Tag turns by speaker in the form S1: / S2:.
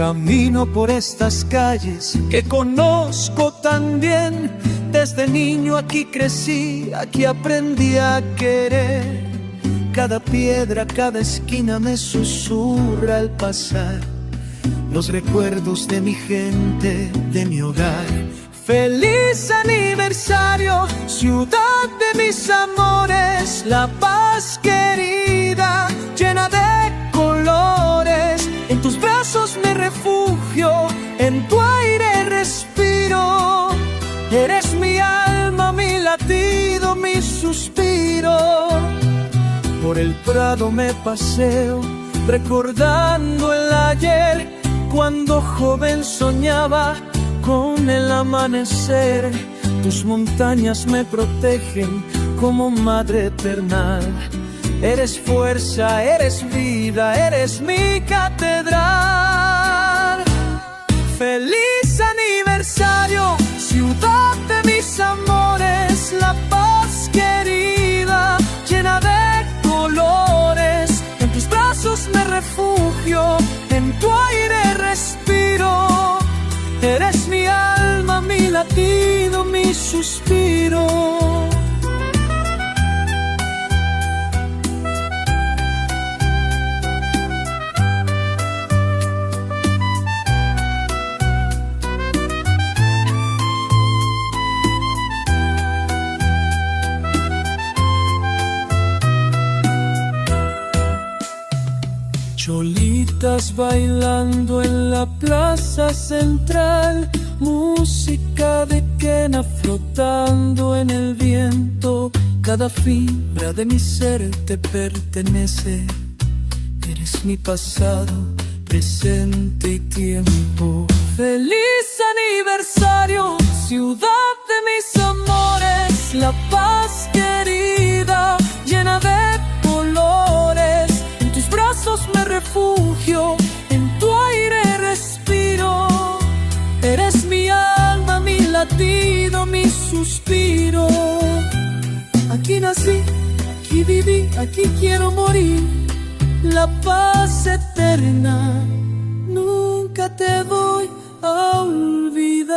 S1: Camino por estas calles que conozco tan bien. Desde niño aquí crecí, aquí aprendí a querer. Cada piedra, cada esquina me susurra al pasar los recuerdos de mi gente, de mi hogar. Feliz aniversario, ciudad de mis amores, La Paz querida, llena de colores. En tus brazos me refugio, en tu aire respiro. Eres mi alma, mi latido, mi suspiro. Por el prado me paseo, recordando el ayer, cuando joven soñaba con el amanecer. Tus montañas me protegen como madre eterna. Eres fuerza, eres vida, eres mi catedral. Feliz aniversario, ciudad de mis amores, La Paz querida, llena de colores. En tus brazos me refugio, en tu aire respiro. Eres mi alma, mi latido, mi suspiro. Cholitas bailando en la plaza central, música de quena flotando en el viento. Cada fibra de mi ser te pertenece. Eres mi pasado, presente y tiempo. Feliz aniversario, ciudad de mis amores, La Paz querida, llena de colores. En tus brazos me refugio, en tu aire respiro. Eres mi alma, mi latido, mi suspiro. Aquí nací, aquí viví, aquí quiero morir. La paz eterna, nunca te voy a olvidar.